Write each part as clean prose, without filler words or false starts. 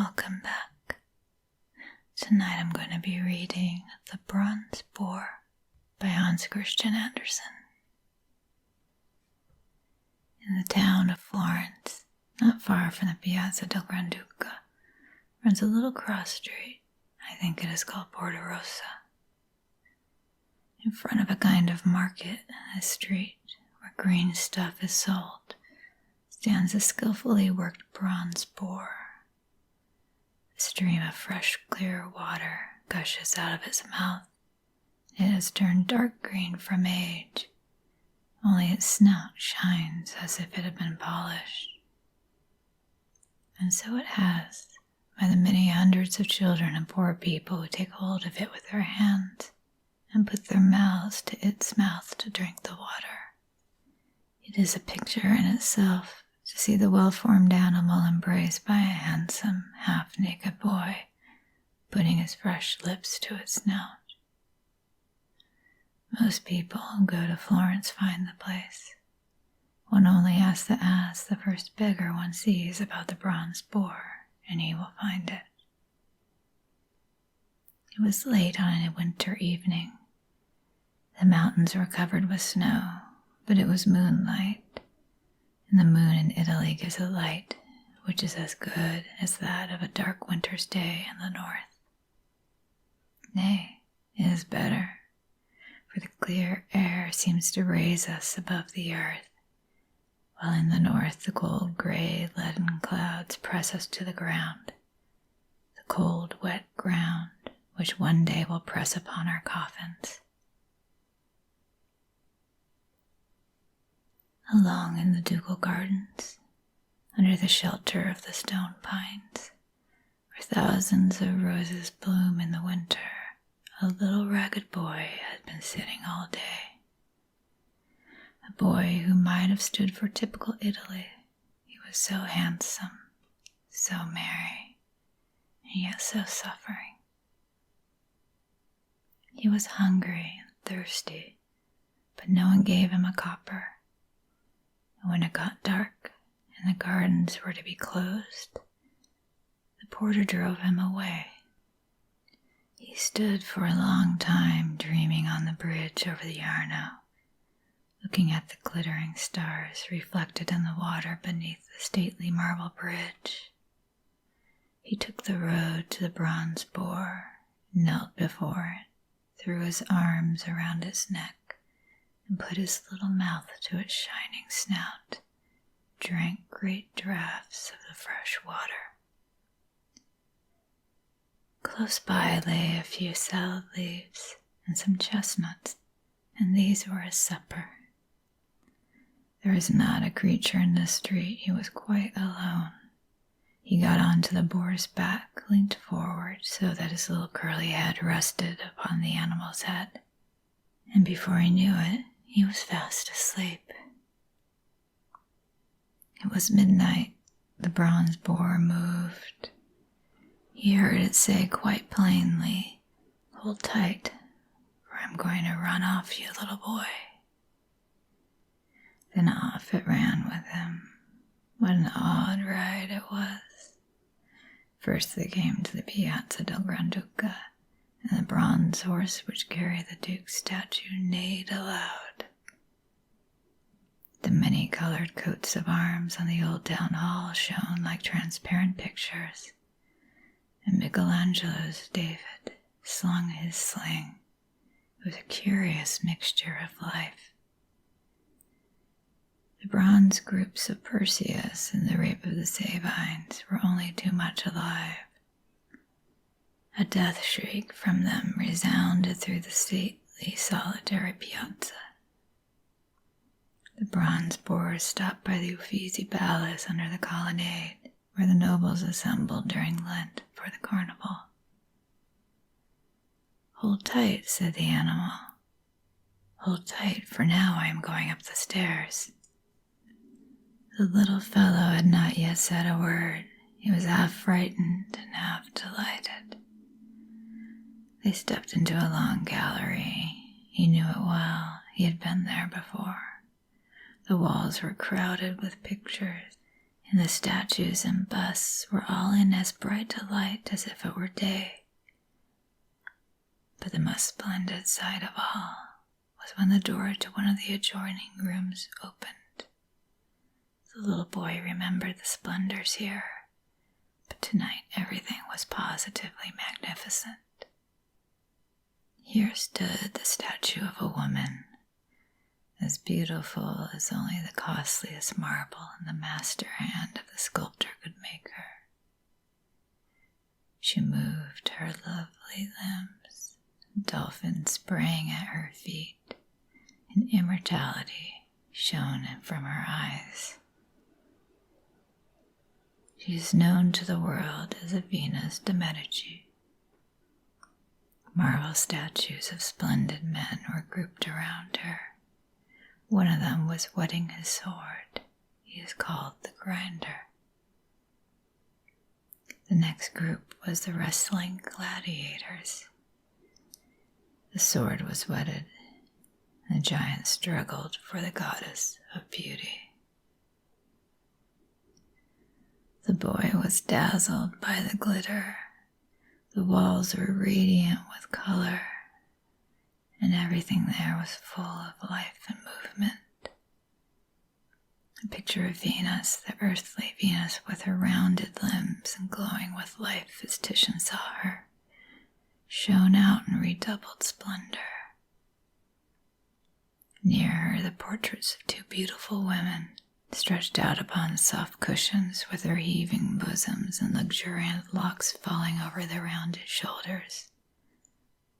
Welcome back. Tonight I'm going to be reading The Bronze Boar by Hans Christian Andersen. In the town of Florence, not far from the Piazza del Granduca, runs a little cross street. I think it is called Porta Rossa. In front of a kind of market in a street where green stuff is sold, stands a skillfully worked bronze boar. A stream of fresh, clear water gushes out of its mouth. It has turned dark green from age. Only its snout shines as if it had been polished. And so it has, by the many hundreds of children and poor people who take hold of it with their hands and put their mouths to its mouth to drink the water. It is a picture in itself to see the well-formed animal embraced by a handsome, half-naked boy, putting his fresh lips to its snout. Most people who go to Florence find the place. One only has to ask the first beggar one sees about the bronze boar, and he will find it. It was late on a winter evening. The mountains were covered with snow, but it was moonlight, and the moon in Italy gives a light which is as good as that of a dark winter's day in the north. Nay, it is better, for the clear air seems to raise us above the earth, while in the north the cold gray leaden clouds press us to the ground, the cold wet ground which one day will press upon our coffins. Along in the ducal gardens, under the shelter of the stone pines, where thousands of roses bloom in the winter, a little ragged boy had been sitting all day. A boy who might have stood for typical Italy. He was so handsome, so merry, and yet so suffering. He was hungry and thirsty, but no one gave him a copper. And when it got dark and the gardens were to be closed, the porter drove him away. He stood for a long time dreaming on the bridge over the Arno, looking at the glittering stars reflected in the water beneath the stately marble bridge. He took the road to the bronze boar, knelt before it, threw his arms around its neck, and put his little mouth to its shining snout, drank great draughts of the fresh water. Close by lay a few salad leaves and some chestnuts, and these were his supper. There was not a creature in the street. He was quite alone. He got onto the boar's back, leaned forward so that his little curly head rested upon the animal's head, and before he knew it, he was fast asleep. It was midnight. The bronze boar moved. He heard it say quite plainly, "Hold tight, for I'm going to run off you, little boy." Then off it ran with him. What an odd ride it was. First they came to the Piazza del Granduca, and the bronze horse which carried the Duke's statue neighed aloud. The many-colored coats of arms on the old town hall shone like transparent pictures, and Michelangelo's David slung his sling. It was a curious mixture of life. The bronze groups of Perseus in the Rape of the Sabines were only too much alive. A death shriek from them resounded through the stately, solitary piazza. The bronze boar stopped by the Uffizi Palace under the colonnade, where the nobles assembled during Lent for the carnival. "Hold tight," said the animal. "Hold tight, for now I am going up the stairs." The little fellow had not yet said a word. He was half frightened and half delighted. They stepped into a long gallery. He knew it well. He had been there before. The walls were crowded with pictures, and the statues and busts were all in as bright a light as if it were day. But the most splendid sight of all was when the door to one of the adjoining rooms opened. The little boy remembered the splendors here, but tonight everything was positively magnificent. Here stood the statue of a woman, as beautiful as only the costliest marble in the master hand of the sculptor could make her. She moved her lovely limbs, dolphins sprang at her feet, and immortality shone from her eyes. She is known to the world as a Venus de Medici. Marble statues of splendid men were grouped around her. One of them was whetting his sword. He is called the Grinder. The next group was the wrestling gladiators. The sword was whetted. The giant struggled for the goddess of beauty. The boy was dazzled by the glitter. The walls were radiant with color, and everything there was full of life and movement. A picture of Venus, the earthly Venus with her rounded limbs and glowing with life as Titian saw her, shone out in redoubled splendor. Near her, the portraits of two beautiful women, stretched out upon soft cushions with their heaving bosoms and luxuriant locks falling over their rounded shoulders,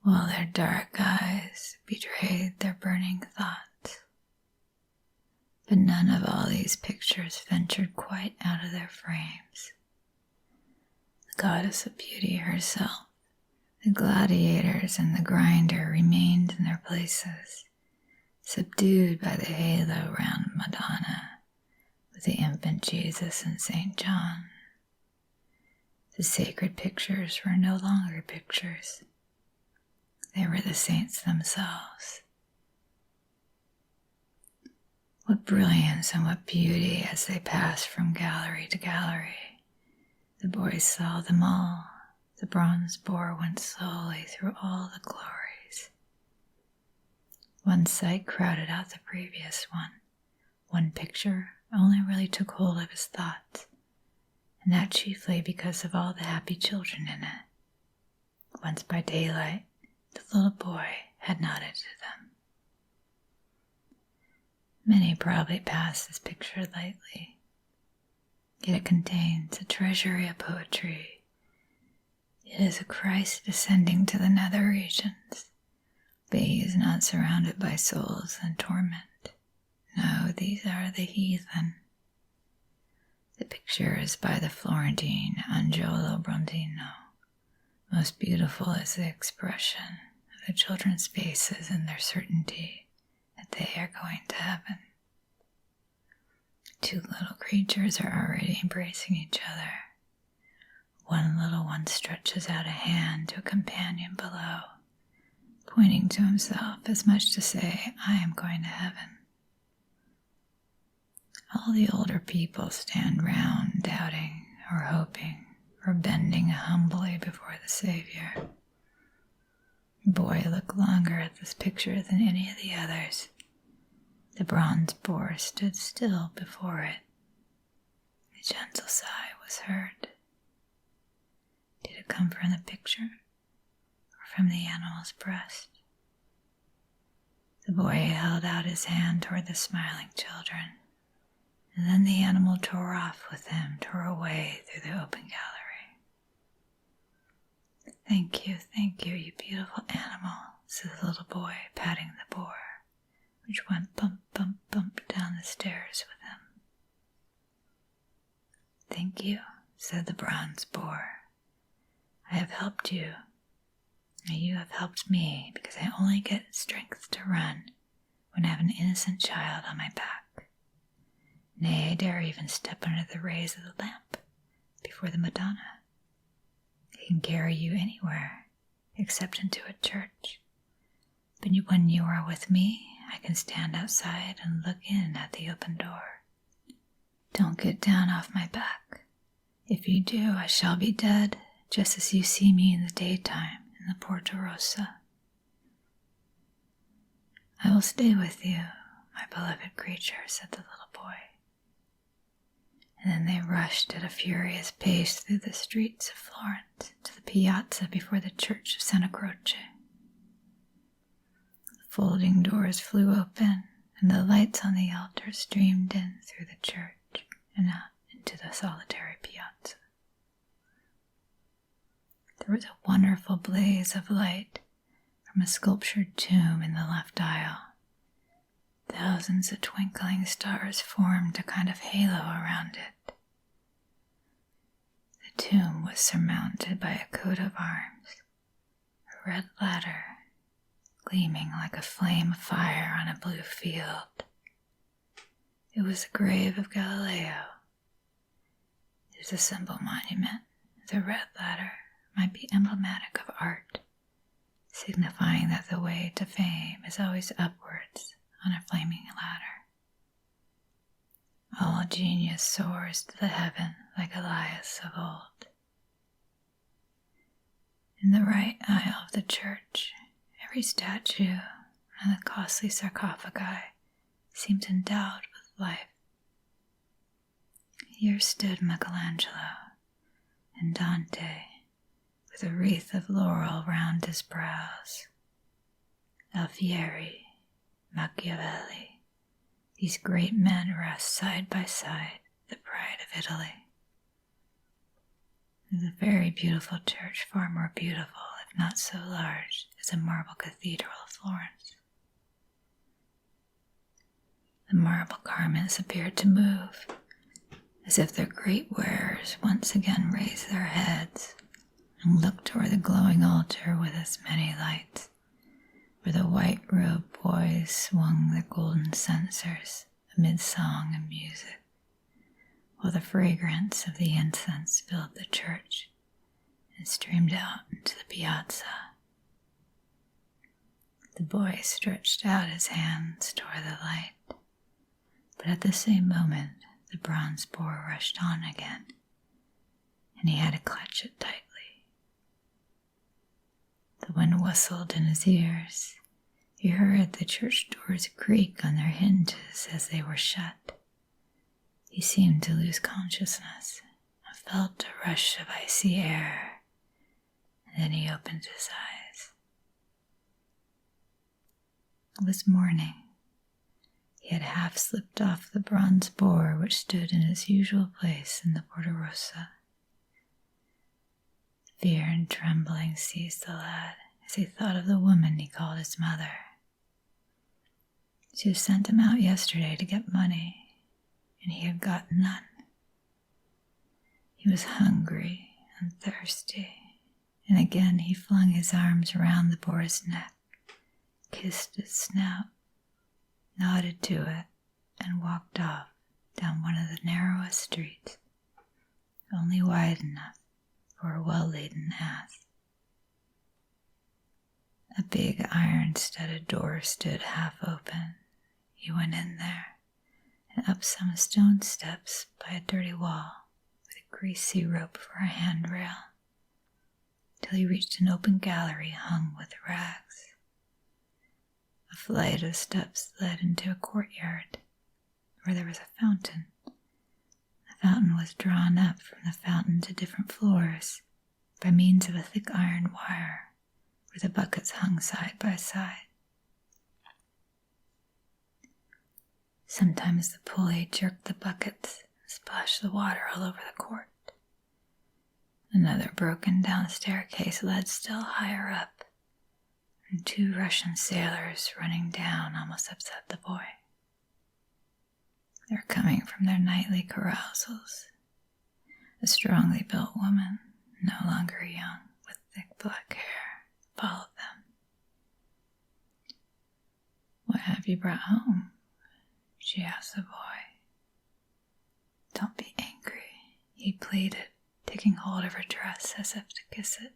while their dark eyes betrayed their burning thoughts. But none of all these pictures ventured quite out of their frames. The goddess of beauty herself, the gladiators, and the Grinder remained in their places, subdued by the halo round Madonna, with the infant Jesus and St. John. The sacred pictures were no longer pictures. They were the saints themselves. What brilliance and what beauty as they passed from gallery to gallery. The boy saw them all. The bronze boar went slowly through all the glories. One sight crowded out the previous one. One picture only really took hold of his thoughts, and that chiefly because of all the happy children in it. Once by daylight, the little boy had nodded to them. Many probably pass this picture lightly, yet it contains a treasury of poetry. It is a Christ descending to the nether regions, but he is not surrounded by souls in torment. No, these are the heathen. The picture is by the Florentine Angiolo Brondino. Most beautiful is the expression of the children's faces and their certainty that they are going to heaven. Two little creatures are already embracing each other. One little one stretches out a hand to a companion below, pointing to himself as much to say, I am going to heaven. All the older people stand round, doubting or hoping or bending humbly before the Savior. The boy looked longer at this picture than any of the others. The bronze boar stood still before it. A gentle sigh was heard. Did it come from the picture or from the animal's breast? The boy held out his hand toward the smiling children, and then the animal tore off with him, tore away through the open gallery. Thank you, you beautiful animal, said the little boy, patting the boar, which went bump, bump, bump down the stairs with him. Thank you, said the bronze boar. I have helped you, and you have helped me, because I only get strength to run when I have an innocent child on my back. Nay, I dare even step under the rays of the lamp before the Madonna. I can carry you anywhere, except into a church. But when you are with me, I can stand outside and look in at the open door. Don't get down off my back. If you do, I shall be dead, just as you see me in the daytime in the Porta Rossa. I will stay with you, my beloved creature, said the little boy. And then they rushed at a furious pace through the streets of Florence to the piazza before the church of Santa Croce. The folding doors flew open, and the lights on the altar streamed in through the church and out into the solitary piazza. There was a wonderful blaze of light from a sculptured tomb in the left aisle. Thousands of twinkling stars formed a kind of halo around it. The tomb was surmounted by a coat of arms, a red ladder, gleaming like a flame of fire on a blue field. It was the grave of Galileo. It is a simple monument. The red ladder might be emblematic of art, signifying that the way to fame is always upwards on a flaming ladder. All genius soars to the heaven like Elias of old. In the right aisle of the church, every statue and the costly sarcophagi seemed endowed with life. Here stood Michelangelo and Dante with a wreath of laurel round his brows. Alfieri, Machiavelli, these great men rest side by side, the pride of Italy. It was a very beautiful church, far more beautiful, if not so large, as the marble cathedral of Florence. The marble garments appeared to move, as if their great wearers once again raised their heads and looked toward the glowing altar with its many lights, where the white-robed boys swung their golden censers amid song and music, while the fragrance of the incense filled the church and streamed out into the piazza. The boy stretched out his hands toward the light, but at the same moment the bronze boar rushed on again, and he had to clutch it tightly. The wind whistled in his ears. He heard the church doors creak on their hinges as they were shut. He seemed to lose consciousness and felt a rush of icy air, and then he opened his eyes. It was morning. He had half slipped off the bronze boar which stood in its usual place in the Porta Rossa. Fear and trembling seized the lad as he thought of the woman he called his mother. She had sent him out yesterday to get money, and he had got none. He was hungry and thirsty, and again he flung his arms around the boar's neck, kissed its snout, nodded to it, and walked off down one of the narrowest streets, only wide enough for a well-laden ass. A big iron-studded door stood half open. He went in there, and up some stone steps by a dirty wall with a greasy rope for a handrail, till he reached an open gallery hung with rags. A flight of steps led into a courtyard where there was a fountain. The fountain was drawn up from the fountain to different floors by means of a thick iron wire where the buckets hung side by side. Sometimes the pulley jerked the buckets and splashed the water all over the court. Another broken-down staircase led still higher up, and 2 Russian sailors running down almost upset the boy. They were coming from their nightly carousals. A strongly built woman, no longer young, with thick black hair, followed them. "What have you brought home?" she asked the boy. "Don't be angry," he pleaded, taking hold of her dress as if to kiss it.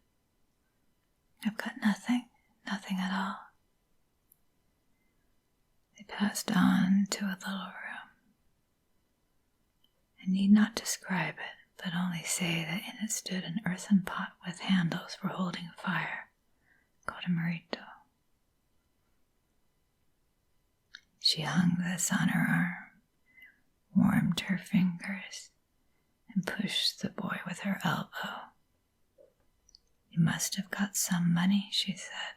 "I've got nothing at all." They passed on to a little room. I need not describe it, but only say that in it stood an earthen pot with handles for holding fire, called a marito. She hung this on her arm, warmed her fingers, and pushed the boy with her elbow. "You must have got some money," she said.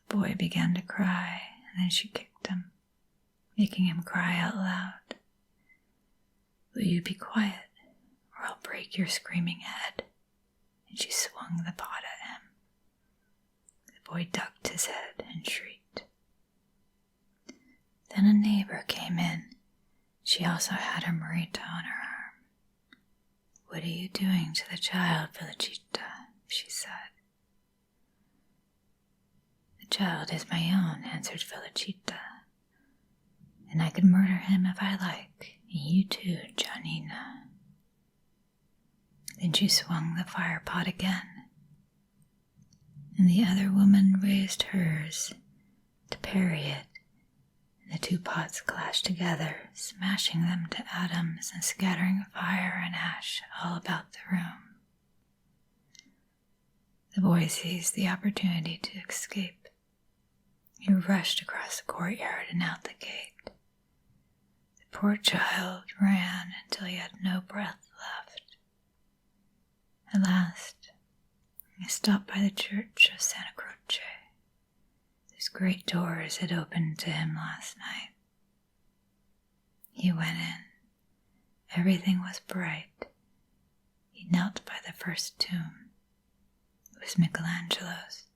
The boy began to cry, and then she kicked him, making him cry out loud. "Will you be quiet, or I'll break your screaming head?" And she swung the pot at him. The boy ducked his head and shrieked. Then a neighbor came in. She also had her marito on her arm. "What are you doing to the child, Felicita?" she said. "The child is my own," answered Felicita, "and I could murder him if I like, and you too, Janina." Then she swung the fire pot again, and the other woman raised hers to parry it, and the two pots clashed together, smashing them to atoms and scattering fire and ash all about the room. The boy seized the opportunity to escape. He rushed across the courtyard and out the gate. The poor child ran until he had no breath left. At last, he stopped by the church of Santa Croce, whose great doors had opened to him last night. He went in. Everything was bright. He knelt by the first tomb. It was Michelangelo's,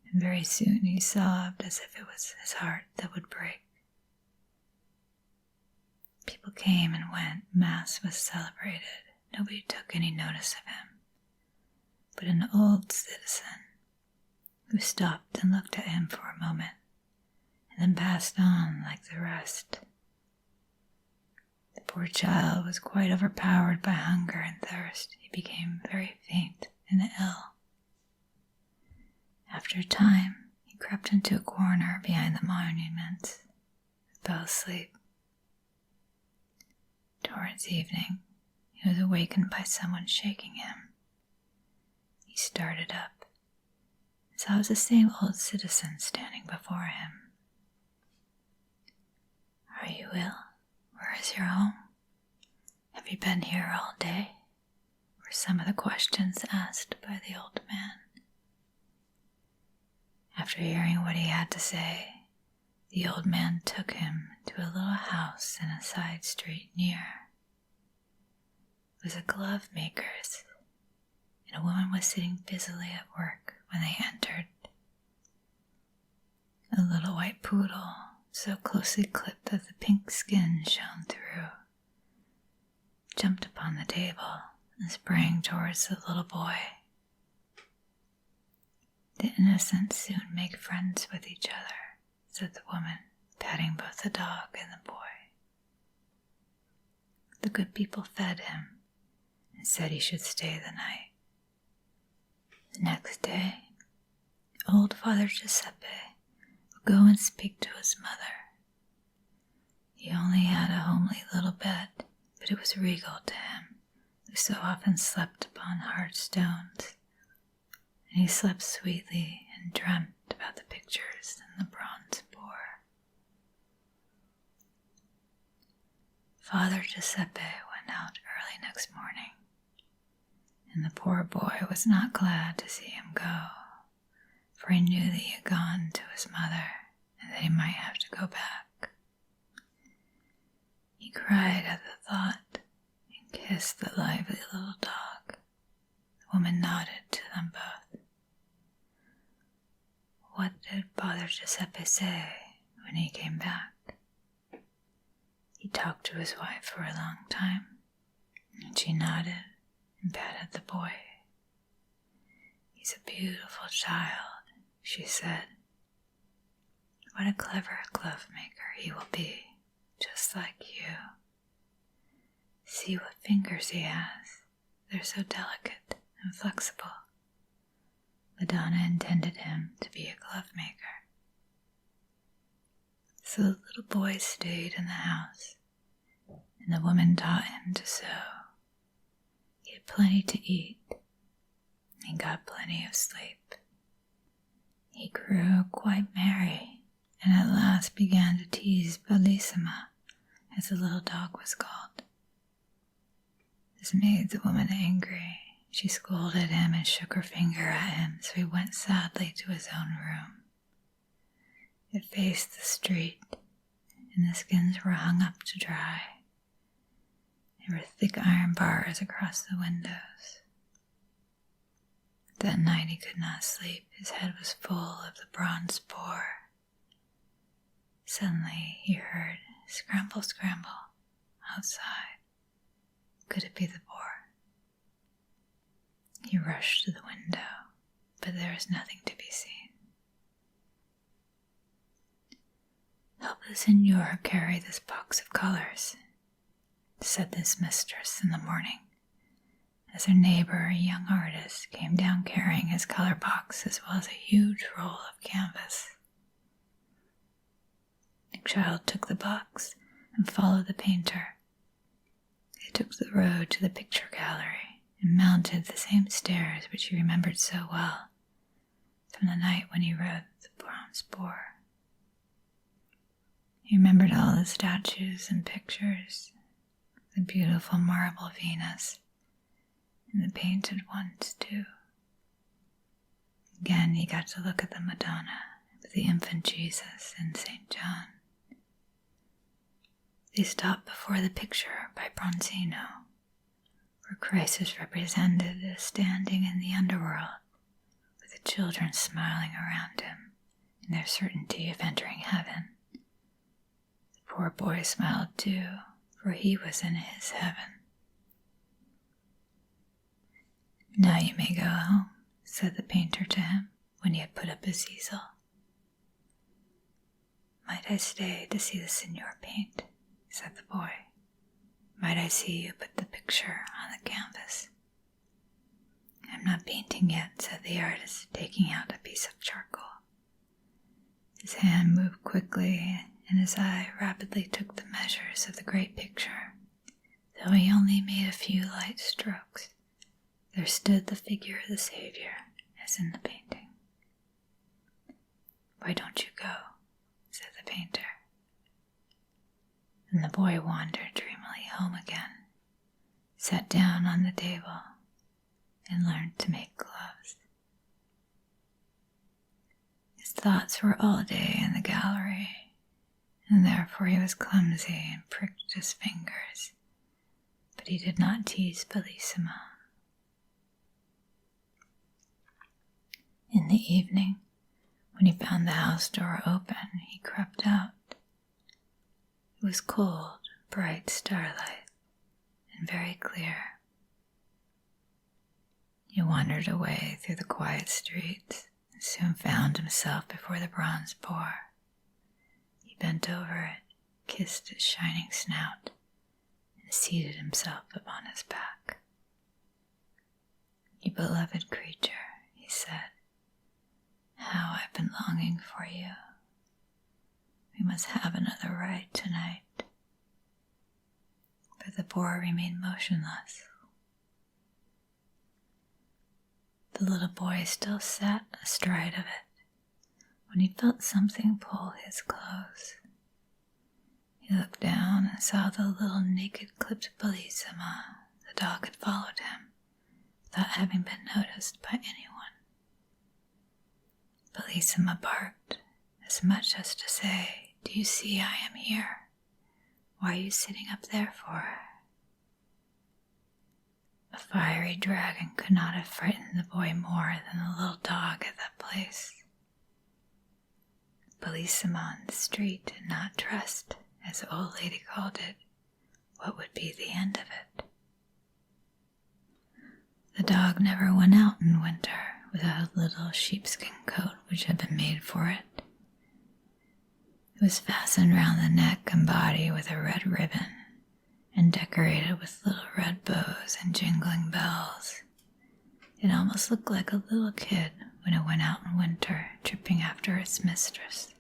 and very soon he sobbed as if it was his heart that would break. People came and went. Mass was celebrated. Nobody took any notice of him. But an old citizen, who stopped and looked at him for a moment, and then passed on like the rest. The poor child was quite overpowered by hunger and thirst. He became very faint and ill. After a time, he crept into a corner behind the monuments and fell asleep. Towards evening, he was awakened by someone shaking him. He started up and saw it was the same old citizen standing before him. "Are you ill? Where is your home? Have you been here all day?" were some of the questions asked by the old man. After hearing what he had to say, the old man took him to a little house in a side street near. It was a glove maker's, and a woman was sitting busily at work when they entered. A little white poodle, so closely clipped that the pink skin shone through, jumped upon the table and sprang towards the little boy. "The innocents soon make friends with each other," said the woman, patting both the dog and the boy. The good people fed him and said he should stay the night. The next day, old Father Giuseppe would go and speak to his mother. He only had a homely little bed, but it was regal to him, who so often slept upon hard stones, and he slept sweetly and dreamt about the pictures and the bronze boar. Father Giuseppe went out early next morning, and the poor boy was not glad to see him go, for he knew that he had gone to his mother and that he might have to go back. He cried at the thought and kissed the lively little dog. The woman nodded to them both. What did Father Giuseppe say when he came back? He talked to his wife for a long time, and she nodded and patted the boy. "He's a beautiful child," she said. "What a clever glove maker he will be, just like you. See what fingers he has. They're so delicate and flexible." Madonna intended him to be a glove maker. So the little boy stayed in the house, and the woman taught him to sew. He had plenty to eat, and got plenty of sleep. He grew quite merry, and at last began to tease Bellissima, as the little dog was called. This made the woman angry. She scolded him and shook her finger at him, so he went sadly to his own room. It faced the street, and the skins were hung up to dry. There were thick iron bars across the windows. That night he could not sleep. His head was full of the bronze boar. Suddenly he heard scramble, scramble outside. Could it be the boar? He rushed to the window, but there was nothing to be seen. "Help the signor carry this box of colors," said his mistress in the morning, as her neighbor, a young artist, came down carrying his color box as well as a huge roll of canvas. The child took the box and followed the painter. They took the road to the picture gallery and mounted the same stairs which he remembered so well from the night when he rode the bronze boar. He remembered all the statues and pictures, the beautiful marble Venus, and the painted ones too. Again he got to look at the Madonna with the infant Jesus and St. John. They stopped before the picture by Bronzino, where Christ is represented as standing in the underworld, with the children smiling around him in their certainty of entering heaven. The poor boy smiled too, for he was in his heaven. "Now you may go home," said the painter to him when he had put up his easel. "Might I stay to see the signor paint?" said the boy. "Might I see you put the picture on the canvas?" "I'm not painting yet," said the artist, taking out a piece of charcoal. His hand moved quickly, and his eye rapidly took the measures of the great picture. Though he only made a few light strokes, there stood the figure of the Savior, as in the painting. "Why don't you go?" said the painter. And the boy wandered dreamily home again, sat down on the table, and learned to make gloves. His thoughts were all day in the gallery, and therefore he was clumsy and pricked his fingers, but he did not tease Bellissima. In the evening, when he found the house door open, he crept out. It was cold, bright starlight, and very clear. He wandered away through the quiet streets and soon found himself before the bronze boar. He bent over it, kissed its shining snout, and seated himself upon his back. "You beloved creature," he said, "how I've been longing for you. We must have another ride tonight." But the boar remained motionless. The little boy still sat astride of it when he felt something pull his clothes. He looked down and saw the little naked clipped Bellissima. The dog had followed him without having been noticed by anyone. Bellissima barked, as much as to say, "Do you see I am here? Why are you sitting up there for?" A fiery dragon could not have frightened the boy more than the little dog at that place. Bellissima on the street did not trust, as the old lady called it, what would be the end of it. The dog never went out in winter without a little sheepskin coat which had been made for it. It was fastened round the neck and body with a red ribbon and decorated with little red bows and jingling bells. It almost looked like a little kid when it went out in winter, tripping after its mistress.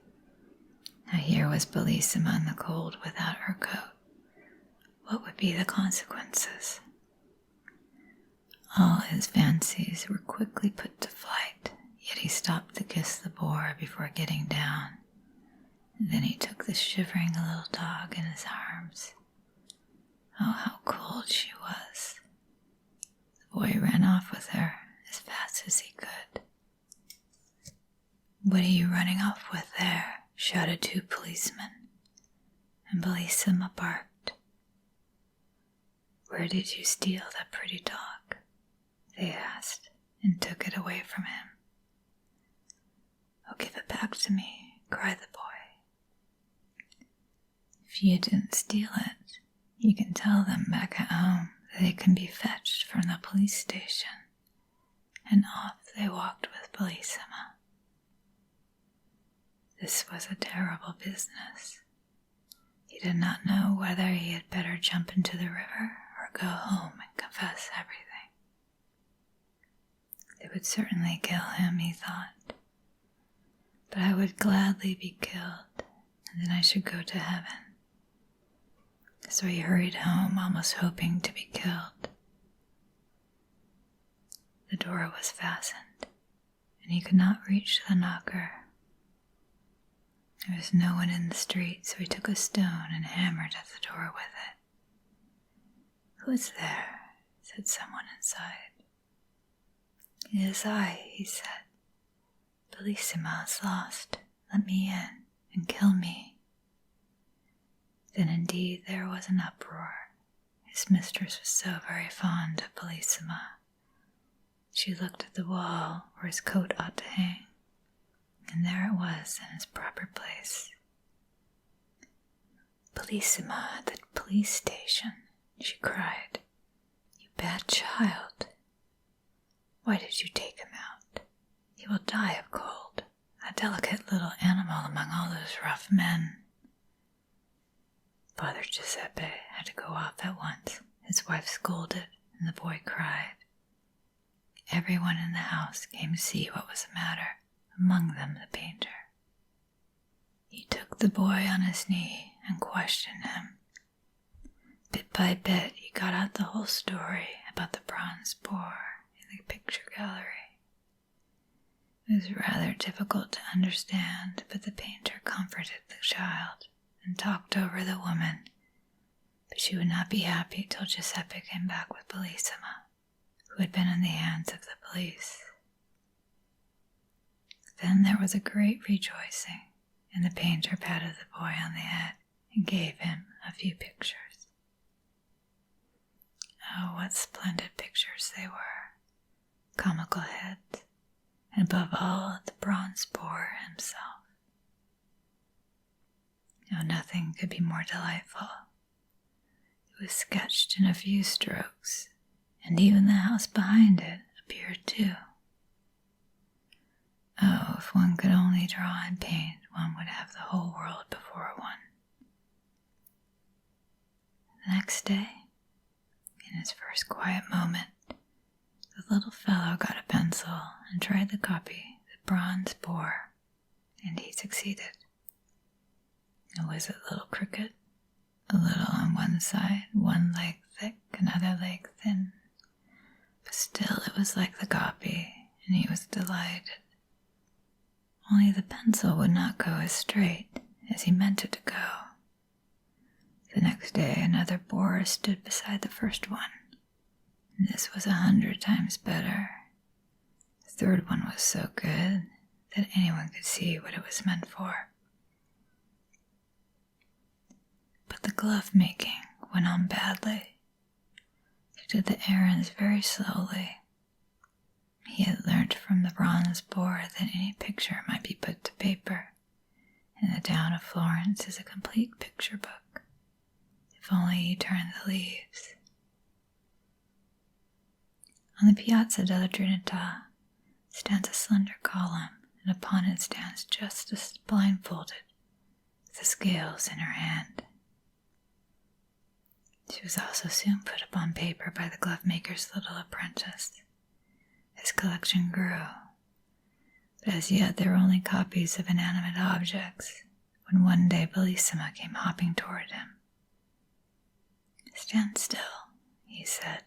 Now here was Bellissima in the cold without her coat. what would be the consequences? All his fancies were quickly put to flight, yet he stopped to kiss the boar before getting down. And then he took the shivering little dog in his arms. Oh, how cold she was. The boy ran off with her as fast as he could. "What are you running off with there?" shouted two policemen, and Bellissima barked. "Where did you steal that pretty dog?" they asked, and took it away from him. "Oh, give it back to me," cried the boy. "If you didn't steal it, you can tell them back at home that it can be fetched from the police station." And off they walked with Bellissima. This was a terrible business. He did not know whether he had better jump into the river or go home and confess everything. They would certainly kill him, he thought. But I would gladly be killed, and then I should go to heaven. So he hurried home, almost hoping to be killed. The door was fastened, and he could not reach the knocker. There was no one in the street, so he took a stone and hammered at the door with it. "Who is there?" said someone inside. "It is I," he said. "Bellissima is lost. Let me in and kill me." Then indeed there was an uproar. His mistress was so very fond of Bellissima. She looked at the wall where his coat ought to hang, and there it was in its proper place. "Bellissima at the police station," she cried. "You bad child. Why did you take him out? He will die of cold, a delicate little animal among all those rough men." Father Giuseppe had to go off at once. His wife scolded, and the boy cried. Everyone in the house came to see what was the matter, among them the painter. He took the boy on his knee and questioned him. Bit by bit, he got out the whole story about the bronze boar in the picture gallery. It was rather difficult to understand, but the painter comforted the child and talked over the woman, but she would not be happy till Giuseppe came back with Bellissima, who had been in the hands of the police. Then there was a great rejoicing, and the painter patted the boy on the head and gave him a few pictures. Oh, what splendid pictures they were! Comical heads, and above all, the bronze boar himself. No, nothing could be more delightful. It was sketched in a few strokes, and even the house behind it appeared too. Oh, if one could only draw and paint, one would have the whole world before one. The next day, in his first quiet moment, the little fellow got a pencil and tried to copy the bronze boar, and he succeeded. It was a little crooked, a little on one side, one leg thick, another leg thin. But still it was like the copy, and he was delighted. Only the pencil would not go as straight as he meant it to go. The next day another boar stood beside the first one, and this was 100 times better. The third one was so good that anyone could see what it was meant for. But the glove making went on badly. He did the errands very slowly. He had learnt from the bronze boar that any picture might be put to paper, and the town of Florence is a complete picture book, if only you turn the leaves. On the Piazza della Trinità stands a slender column, and upon it stands Justice blindfolded, with the scales in her hand. She was also soon put upon paper by the glove-maker's little apprentice. His collection grew, but as yet there were only copies of inanimate objects, when one day Bellissima came hopping toward him. "Stand still," he said.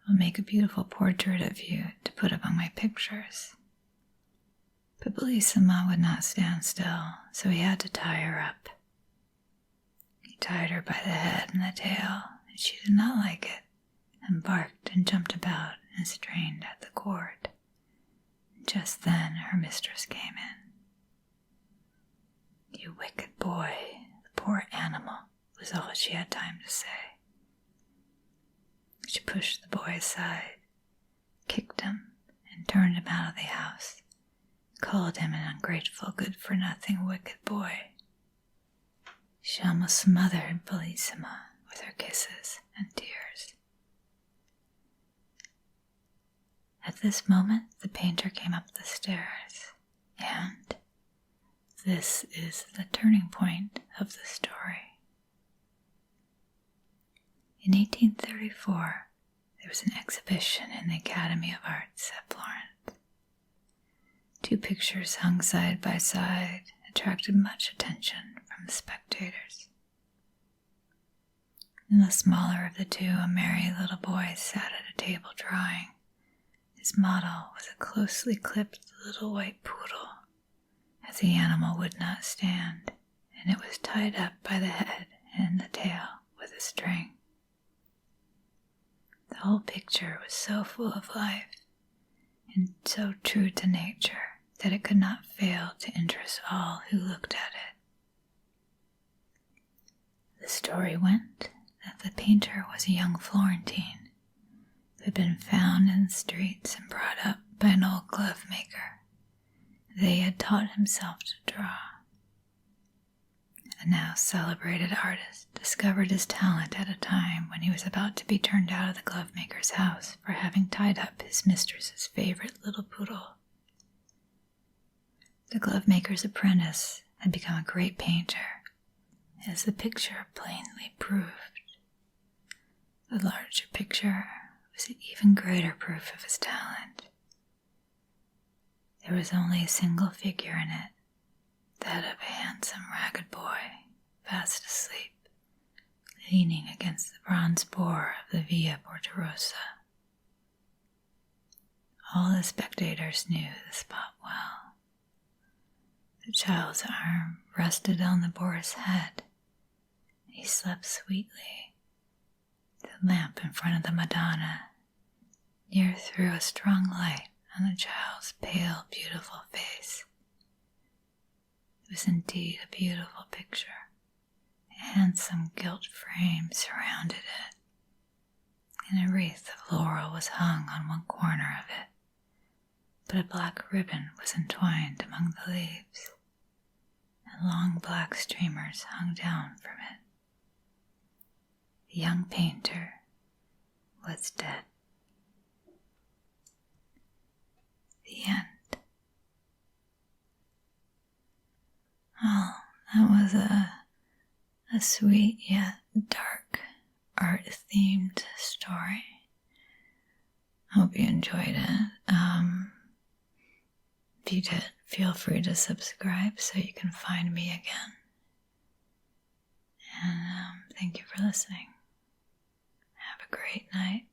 "I'll make a beautiful portrait of you to put among my pictures." But Bellissima would not stand still, so he had to tie her up. He tied her by the head and the tail, and she did not like it, and barked and jumped about and strained at the cord. Just then her mistress came in. "You wicked boy, the poor animal," was all she had time to say. She pushed the boy aside, kicked him, and turned him out of the house, called him an ungrateful, good-for-nothing, wicked boy. She almost smothered Bellissima with her kisses and tears. At this moment, the painter came up the stairs, and this is the turning point of the story. In 1834, there was an exhibition in the Academy of Arts at Florence. 2 pictures hung side by side attracted much attention from the spectators. In the smaller of the 2, a merry little boy sat at a table drawing. His model was a closely clipped little white poodle, as the animal would not stand, and it was tied up by the head and the tail with a string. The whole picture was so full of life and so true to nature that it could not fail to interest all who looked at it. The story went that the painter was a young Florentine who had been found in the streets and brought up by an old glove maker. They had taught himself to draw. The now celebrated artist discovered his talent at a time when he was about to be turned out of the glove maker's house for having tied up his mistress's favorite little poodle. The glove maker's apprentice had become a great painter, as the picture plainly proved. The larger picture was an even greater proof of his talent. There was only a single figure in it, that of a handsome, ragged boy, fast asleep, leaning against the bronze boar of the Via Portorosa. All the spectators knew the spot well. The child's arm rested on the boar's head, and he slept sweetly. The lamp in front of the Madonna near threw a strong light on the child's pale, beautiful face. It was indeed a beautiful picture. A handsome gilt frame surrounded it, and a wreath of laurel was hung on one corner of it, but a black ribbon was entwined among the leaves, and long black streamers hung down from it. The young painter was dead. The end. Oh, that was a sweet yet dark art-themed story. Hope you enjoyed it. If you did, feel free to subscribe so you can find me again. And thank you for listening. Have a great night.